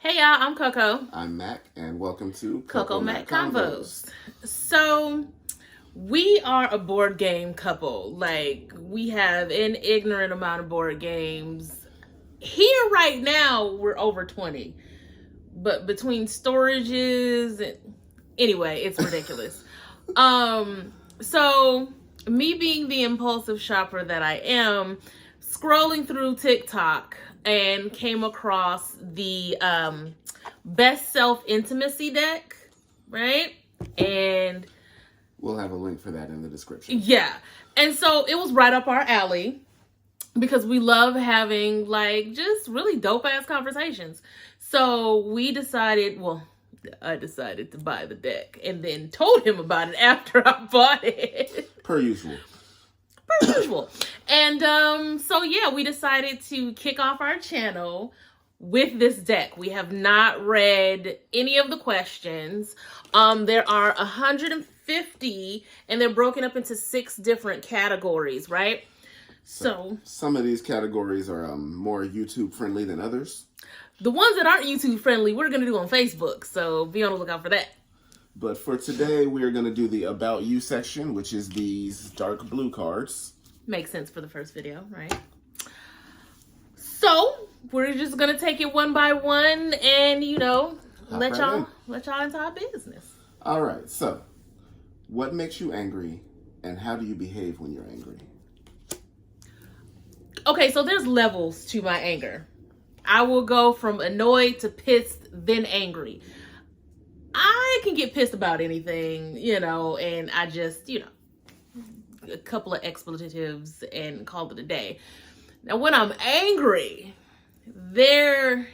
Hey y'all, I'm Coco. I'm Mac, and welcome to Coco Mac Convos. So, we are a board game couple. Like, we have an ignorant amount of board games. Here right now, we're over 20. But between storages and anyway, it's ridiculous. So me being the impulsive shopper that I am, scrolling through TikTok and came across the best self intimacy deck, right? And we'll have a link for that in the description. yeah. And so it was right up our alley because we love having like just really dope ass conversations. So we decided, well, I decided to buy the deck and then told him about it after I bought it. Per usual. And so yeah, we decided to kick off our channel with this deck. We have not read any of the questions. There are 150 and they're broken up into 6 different categories, right? So some of these categories are more YouTube friendly than others. The ones that aren't YouTube friendly, we're going to do on Facebook. So be on the lookout for that. But for today, we're going to do the About You section, which is these dark blue cards. Makes sense for the first video, right? So we're just going to take it one by one and, let y'all into our business. All right. So what makes you angry and how do you behave when you're angry? Okay, so there's levels to my anger. I will go from annoyed to pissed, then angry. I can get pissed about anything, and I just, a couple of expletives and call it a day. Now, when I'm angry, therein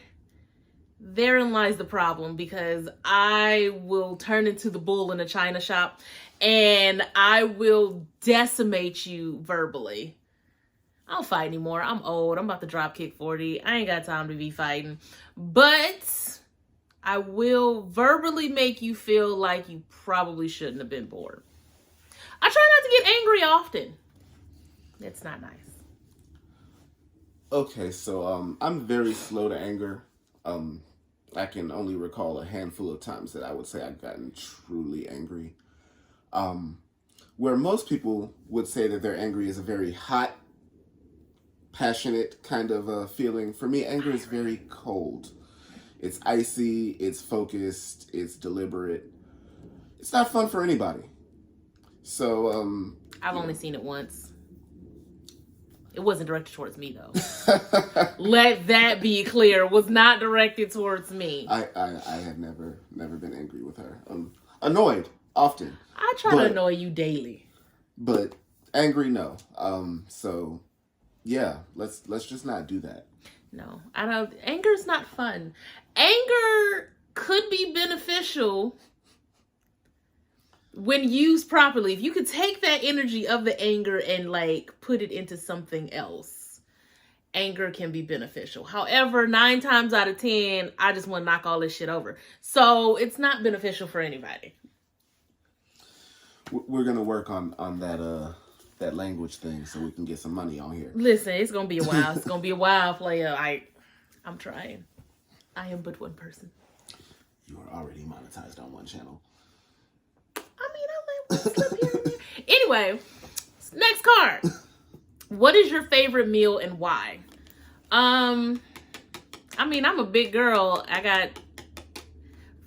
lies the problem because I will turn into the bull in a china shop and I will decimate you verbally. I don't fight anymore. I'm old. I'm about to drop kick 40. I ain't got time to be fighting. But I will verbally make you feel like you probably shouldn't have been born. I try not to get angry often. It's not nice. Okay, so I'm very slow to anger. I can only recall a handful of times that I would say I've gotten truly angry. Where most people would say that they're angry is a very hot, passionate kind of a feeling. For me, anger is very cold. It's icy, it's focused, it's deliberate. It's not fun for anybody. So, I've only seen it once. It wasn't directed towards me, though. Let that be clear. It was not directed towards me. I have never been angry with her. Annoyed, often. I try to annoy you daily. But angry, no. So... yeah, let's just not do that. No, I don't. Anger's not fun. Anger could be beneficial when used properly. If you could take that energy of the anger and put it into something else, anger can be beneficial. However, 9 times out of 10, I just want to knock all this shit over. So it's not beneficial for anybody. We're gonna work on that language thing so we can get some money on here. Listen, it's gonna be a while. It's gonna be a while, player. I'm trying. I am but one person. You are already monetized on one channel. I mean, I let one slip here and there. Anyway, next card. What is your favorite meal and why? I mean, I'm a big girl.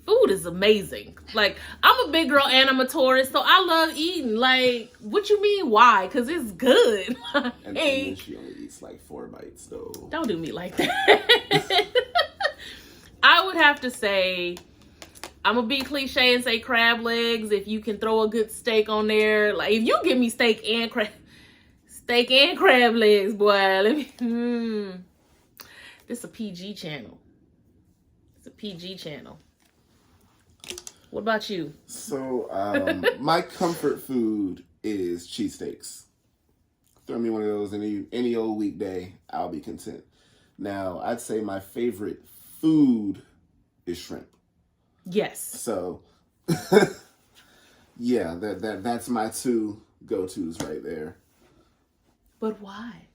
Food is amazing. I'm a big girl and I'm a tourist, so I love eating. What you mean why? Because it's good. And then she only eats 4 bites, though. Don't do me like that. I would have to say, I'm gonna be cliche and say crab legs. If you can throw a good steak on there. If you give me steak and crab legs, boy, let me... This is a PG channel. It's a PG channel. What about you? So, my comfort food is cheesesteaks. Throw me one of those any old weekday, I'll be content. Now, I'd say my favorite food is shrimp. Yes. So, yeah, that's my 2 go-tos right there. But why?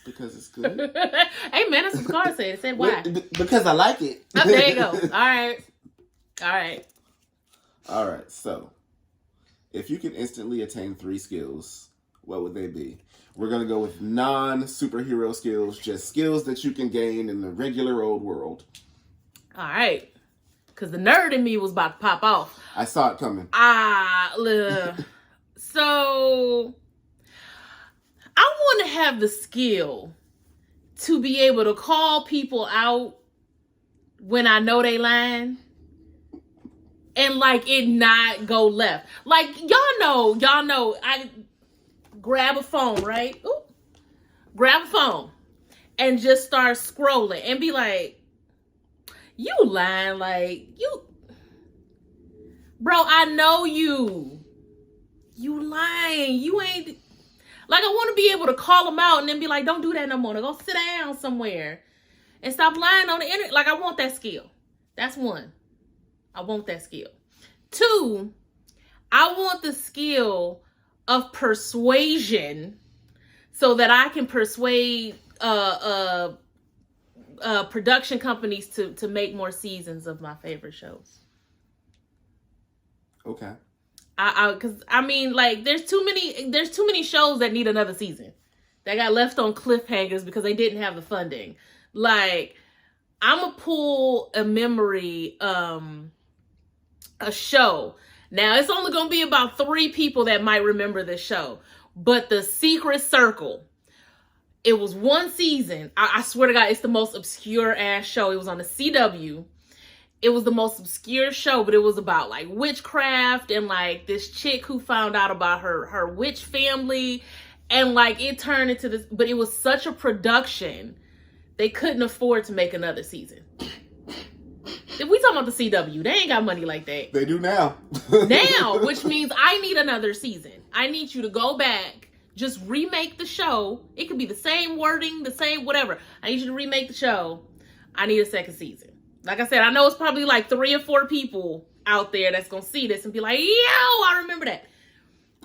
Because it's good. Hey man, that's what the card said. It said why. Because I like it. Oh, there you go. All right. All right. So, if you could instantly attain 3 skills, what would they be? We're gonna go with non-superhero skills, just skills that you can gain in the regular old world. All right. Because the nerd in me was about to pop off. I saw it coming. So I want to have the skill to be able to call people out when I know they lying and like it not go left. Like y'all know, I grab a phone, right? Ooh, grab a phone and just start scrolling and be like, you lying, like you, bro, I know you lying. You ain't, like, I want to be able to call them out and then be like, don't do that no more. Go sit down somewhere and stop lying on the internet. Like, I want that skill. That's 1. I want that skill. 2, I want the skill of persuasion so that I can persuade production companies to make more seasons of my favorite shows. Okay. Because I mean, like, there's too many shows that need another season that got left on cliffhangers because they didn't have the funding. Like, I'm gonna pull a memory, a show. Now it's only gonna be about 3 people that might remember this show, but The Secret Circle. It was 1 season. I swear to God, it's the most obscure ass show. It was on the CW. It was the most obscure show, but it was about like witchcraft and like this chick who found out about her witch family. And like it turned into this, but it was such a production. They couldn't afford to make another season. If we talking about the CW, they ain't got money like that. They do now. Now, which means I need another season. I need you to go back, just remake the show. It could be the same wording, the same whatever. I need you to remake the show. I need a second season. Like I said, I know it's probably like 3 or 4 people out there that's going to see this and be like, yo, I remember that.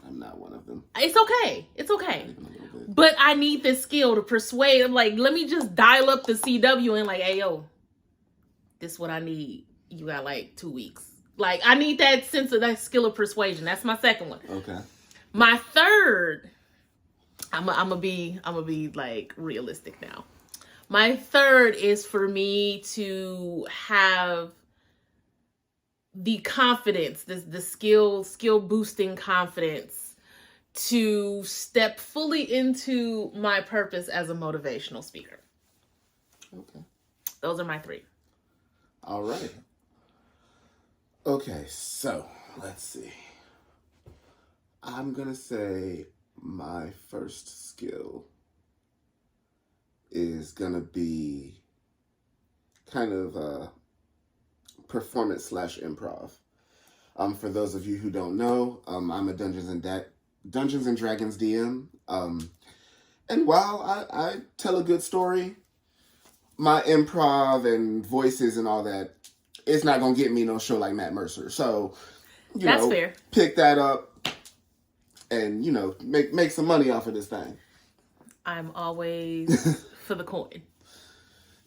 I'm not one of them. It's okay. It's okay. But I need this skill to persuade. I'm like, let me just dial up the CW and like, hey, yo, this is what I need. You got like 2 weeks. Like, I need that sense of that skill of persuasion. That's my second one. Okay. My third, I'm gonna be like realistic now. My third is for me to have the confidence, the skill boosting confidence to step fully into my purpose as a motivational speaker. Okay. Those are my 3. All right. Okay, so let's see. I'm going to say my first skill is going to be kind of performance / improv. For those of you who don't know, I'm a Dungeons and Dragons DM. And while I tell a good story, my improv and voices and all that, it's not going to get me no show like Matt Mercer. So, That's fair. Pick that up and, make some money off of this thing. I'm always for the coin.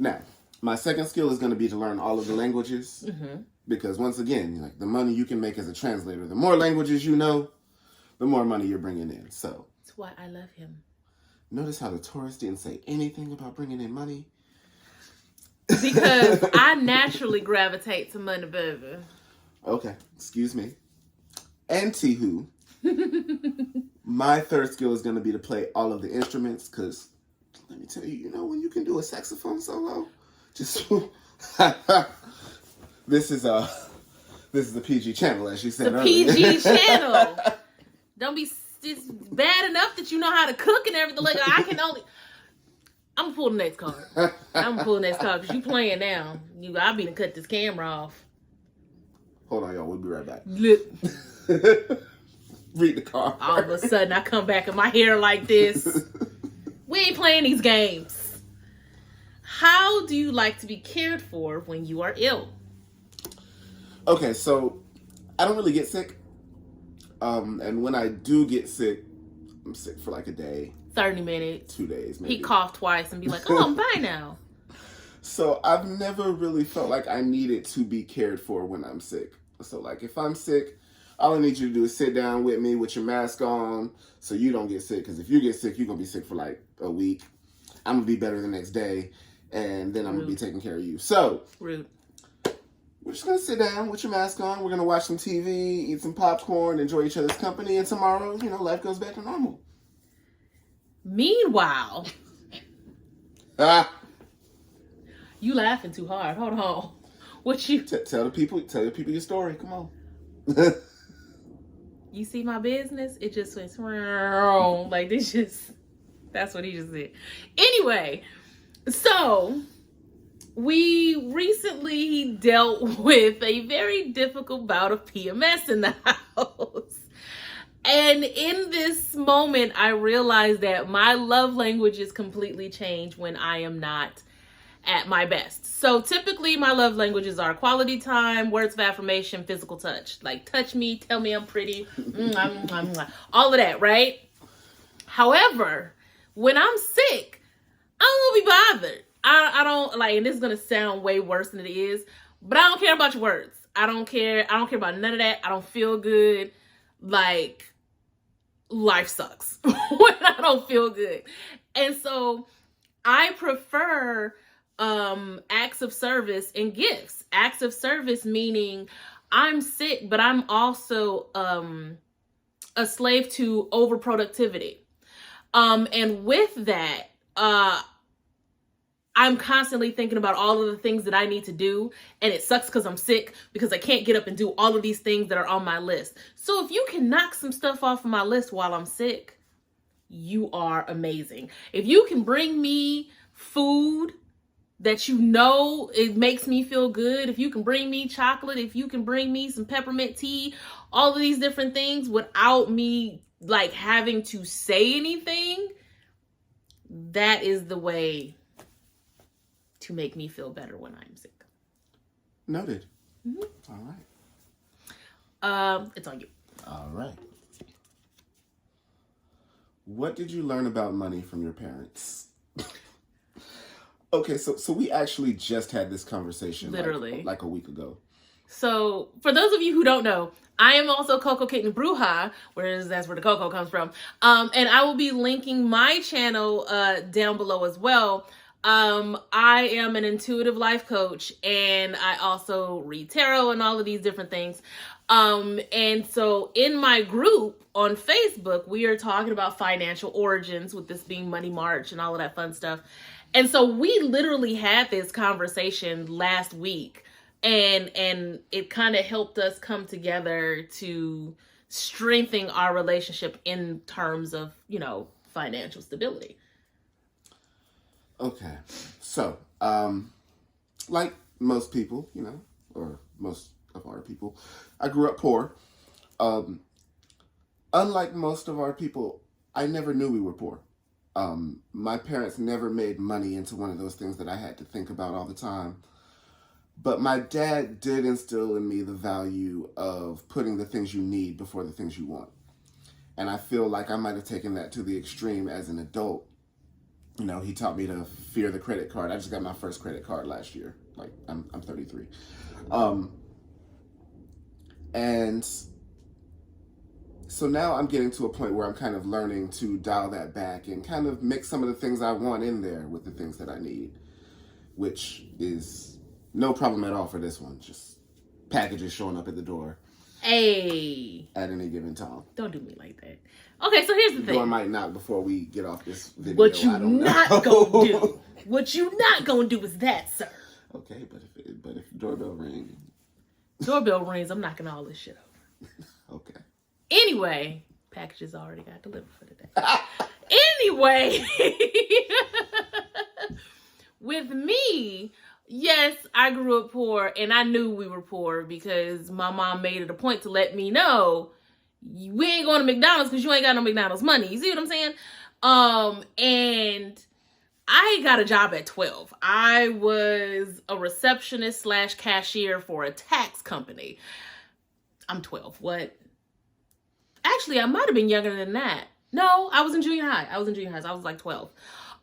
Now, my second skill is going to be to learn all of the languages. Mm-hmm. Because once again, like the money you can make as a translator, the more languages you know, the more money you're bringing in. So that's why I love him. Notice how the tourist didn't say anything about bringing in money? Because I naturally gravitate to money, baby. Okay, excuse me. Anywho, my third skill is going to be to play all of the instruments, because let me tell you, when you can do a saxophone solo, just this is the PG channel, as you said earlier. The PG channel. Don't be it's bad enough that you know how to cook and everything. Like, I'm gonna pull the next card. I'm gonna pull the next card because you playing now. I'll be to cut this camera off. Hold on, y'all. We'll be right back. Read the card. All of a sudden, I come back and my hair like this. We ain't playing these games. How do you like to be cared for when you are ill? Okay, so I don't really get sick. And when I do get sick, I'm sick for like a day, 30 minutes. 2 days, maybe. He coughed twice and be like, oh, I'm fine now. So I've never really felt like I needed to be cared for when I'm sick. So like if I'm sick, all I need you to do is sit down with me with your mask on so you don't get sick. Because if you get sick, you're going to be sick for like a week. I'm going to be better the next day. And then I'm going to be taking care of you. So rude. We're just going to sit down with your mask on. We're going to watch some TV, eat some popcorn, enjoy each other's company. And tomorrow, life goes back to normal. Meanwhile, you laughing too hard. Hold on. What you tell the people your story. Come on. You see my business? It just went like this. That's what he just did. Anyway, so we recently dealt with a very difficult bout of PMS in the house. And in this moment, I realized that my love languages completely change when I am not at my best. So typically my love languages are quality time, words of affirmation, physical touch. Like touch me, tell me I'm pretty, all of that, right? However, when I'm sick, I don't want to be bothered. I don't like, and this is going to sound way worse than it is, but I don't care about your words. I don't care about none of that. I don't feel good. Like, life sucks when I don't feel good. And so I prefer acts of service and gifts. Acts of service meaning I'm sick, but I'm also a slave to overproductivity. And with that, I'm constantly thinking about all of the things that I need to do, and it sucks because I'm sick because I can't get up and do all of these things that are on my list. So if you can knock some stuff off of my list while I'm sick, you are amazing. If you can bring me food that it makes me feel good, if you can bring me chocolate, if you can bring me some peppermint tea, all of these different things without me like having to say anything, that is the way to make me feel better when I'm sick. Noted. Mm-hmm. All right. It's on you. All right. What did you learn about money from your parents? Okay, so we actually just had this conversation literally like a week ago. So for those of you who don't know, I am also Coco, Kitten, Bruja, whereas that's where the Coco comes from. And I will be linking my channel down below as well. I am an intuitive life coach, and I also read tarot and all of these different things. And so in my group on Facebook, we are talking about financial origins, with this being Money March and all of that fun stuff. And so we literally had this conversation last week, and it kind of helped us come together to strengthen our relationship in terms of, financial stability. Okay. So, like most people, or most of our people, I grew up poor. Unlike most of our people, I never knew we were poor. My parents never made money into one of those things that I had to think about all the time. But my dad did instill in me the value of putting the things you need before the things you want. And I feel like I might have taken that to the extreme as an adult. He taught me to fear the credit card. I just got my first credit card last year. Like, I'm 33. And so now I'm getting to a point where I'm kind of learning to dial that back and kind of mix some of the things I want in there with the things that I need, which is no problem at all for this one. Just packages showing up at the door. Hey. At any given time. Don't do me like that. Okay, so here's the thing. Door might knock before we get off this video. What you not gonna do? What you not gonna do is that, sir. Okay, but if the doorbell rings. Doorbell rings, I'm knocking all this shit over. Okay. Anyway, packages already got delivered for today. Anyway, with me, yes, I grew up poor, and I knew we were poor because my mom made it a point to let me know we ain't going to McDonald's because you ain't got no McDonald's money. You see what I'm saying? And I got a job at 12. I was a receptionist / cashier for a tax company. I'm 12. What? Actually, I might have been younger than that. No, I was in junior high. I was like 12.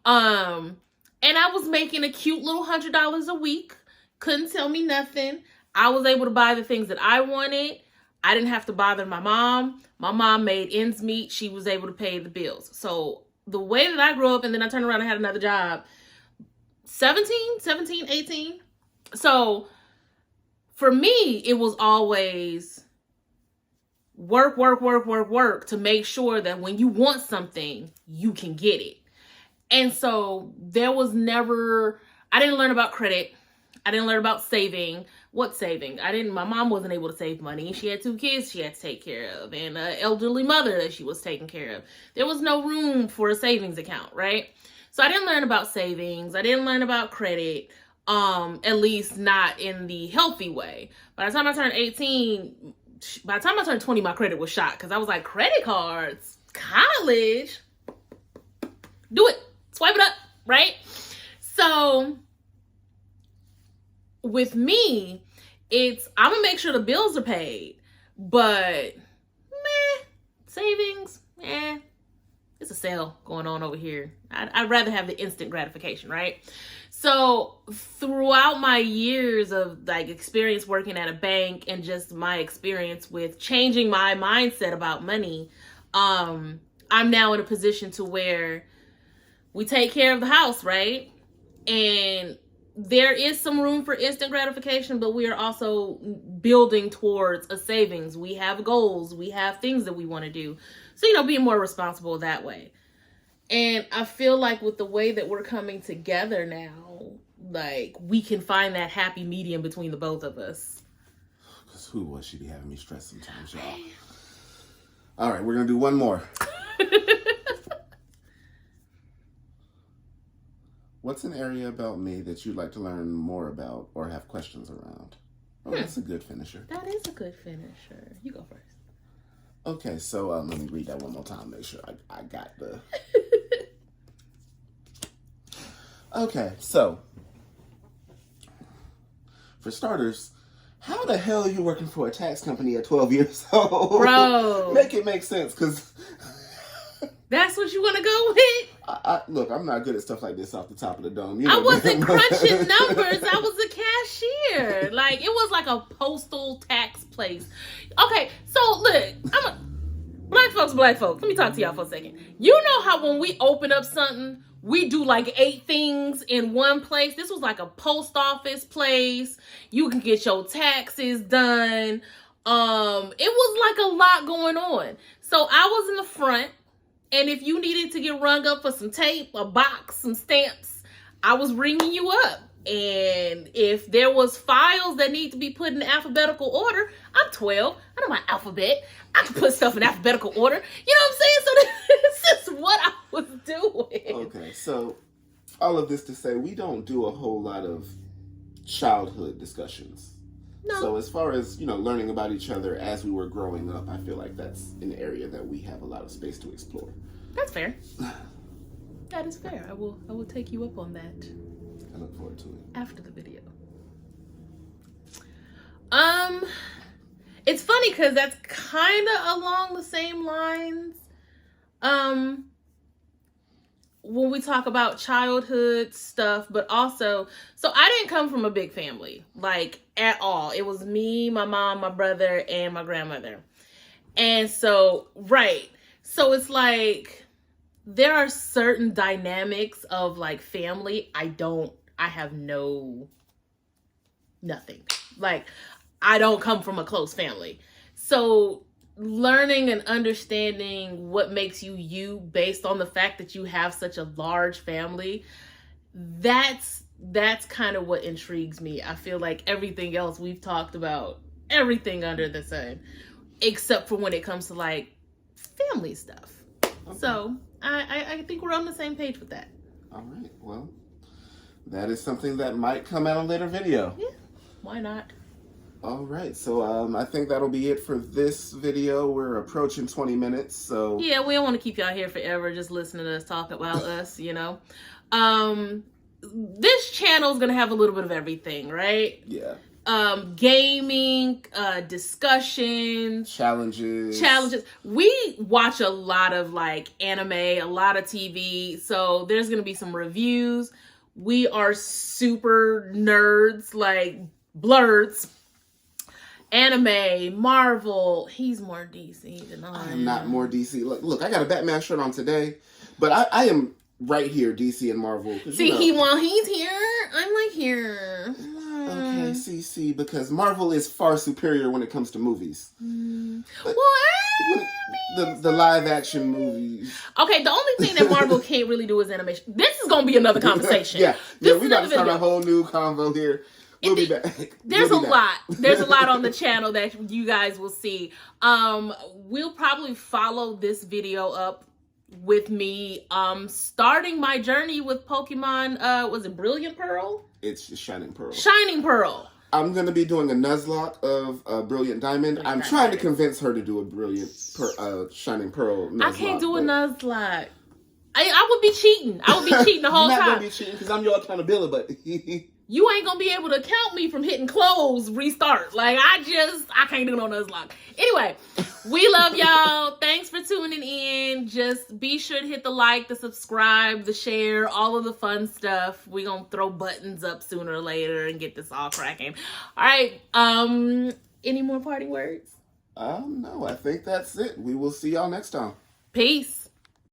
And I was making a cute little $100 a week. Couldn't tell me nothing. I was able to buy the things that I wanted. I didn't have to bother my mom. My mom made ends meet. She was able to pay the bills. So the way that I grew up, and then I turned around and had another job, 17, 18. So for me, it was always work to make sure that when you want something, you can get it. And so there was never, I didn't learn about credit. I didn't learn about saving. What saving? My mom wasn't able to save money. She had 2 kids she had to take care of and an elderly mother that she was taking care of. There was no room for a savings account, right? So I didn't learn about savings. I didn't learn about credit, at least not in the healthy way. By the time I turned 18, by the time I turned 20, my credit was shot because I was like, credit cards, college, do it, swipe it up, right? So with me, I'm gonna make sure the bills are paid, but savings, it's a sale going on over here. I'd rather have the instant gratification, right? So throughout my years of like experience working at a bank and just my experience with changing my mindset about money, I'm now in a position to where we take care of the house, right? And there is some room for instant gratification, but we are also building towards a savings. We have goals. We have things that we want to do. So, being more responsible that way. And I feel like with the way that we're coming together now, like we can find that happy medium between the both of us. Because who would she be having me stressed sometimes, y'all? All right, we're going to do one more. What's an area about me that you'd like to learn more about or have questions around? Oh, that's a good finisher. That is a good finisher. You go first. Okay, so let me read that one more time. Make sure I got the... Okay, so for starters, how the hell are you working for a tax company at 12 years old? Bro. Make it make sense, because... That's what you want to go with? Look, I'm not good at stuff like this off the top of the dome. I wasn't crunching numbers. I was a cashier. Like, it was like a postal tax place. Okay, so look, black folks. Let me talk to y'all for a second. You know how when we open up something, we do like 8 things in one place? This was like a post office place. You can get your taxes done. It was like a lot going on. So I was in the front. And if you needed to get rung up for some tape, a box, some stamps, I was ringing you up. And if there was files that need to be put in alphabetical order, I'm 12. I know my alphabet. I can put stuff in alphabetical order. You know what I'm saying? So this is what I was doing. Okay, so all of this to say, we don't do a whole lot of childhood discussions. No. So as far as, learning about each other as we were growing up, I feel like that's an area that we have a lot of space to explore. That's fair. That is fair. I will take you up on that. I look forward to it. After the video. It's funny because that's kind of along the same lines. When we talk about childhood stuff, but also, so I didn't come from a big family, like at all. It was me, my mom, my brother, and my grandmother. And so, right. So it's like, there are certain dynamics of like family. I have nothing. Like, I don't come from a close family. So learning and understanding what makes you based on the fact that you have such a large family, that's kind of what intrigues me. I feel like everything else we've talked about, everything under the sun, except for when it comes to like family stuff. Okay. So I think we're on the same page with that. All right. Well, that is something that might come out in a later video. Yeah. Why not? All right, so I think that'll be it for this video. We're approaching 20 minutes, so... Yeah, we don't want to keep y'all here forever just listening to us talk about us, This channel is going to have a little bit of everything, right? Yeah. gaming, discussions, challenges. We watch a lot of like anime, a lot of TV, so there's gonna be some reviews. We are super nerds, like blurds. Anime, Marvel. He's more DC than I am. I am not more DC. Look, I got a Batman shirt on today, but I am right here, DC and Marvel. See, while he's here, I'm like here. Okay, see, because Marvel is far superior when it comes to movies. Well, the live action movies. Okay, the only thing that Marvel can't really do is animation. This is gonna be another conversation. yeah, we got to start a whole new convo here. We'll be back. There's a lot. There's a lot on the channel that you guys will see. We'll probably follow this video up with me starting my journey with Pokemon. Was it Brilliant Pearl? It's Shining Pearl. Shining Pearl. I'm going to be doing a Nuzlocke of Brilliant Diamond. I'm trying to convince her to do a Shining Pearl Nuzlocke. I can't do a Nuzlocke. I would be cheating. I would be cheating the whole time. You're not going to be cheating because I'm your accountability, but... You ain't gonna be able to count me from hitting close, restart. Like, I can't do no Nuzlocke. Anyway, we love y'all. Thanks for tuning in. Just be sure to hit the like, the subscribe, the share, all of the fun stuff. We gonna throw buttons up sooner or later and get this all cracking. All right. Any more parting words? No, I think that's it. We will see y'all next time. Peace.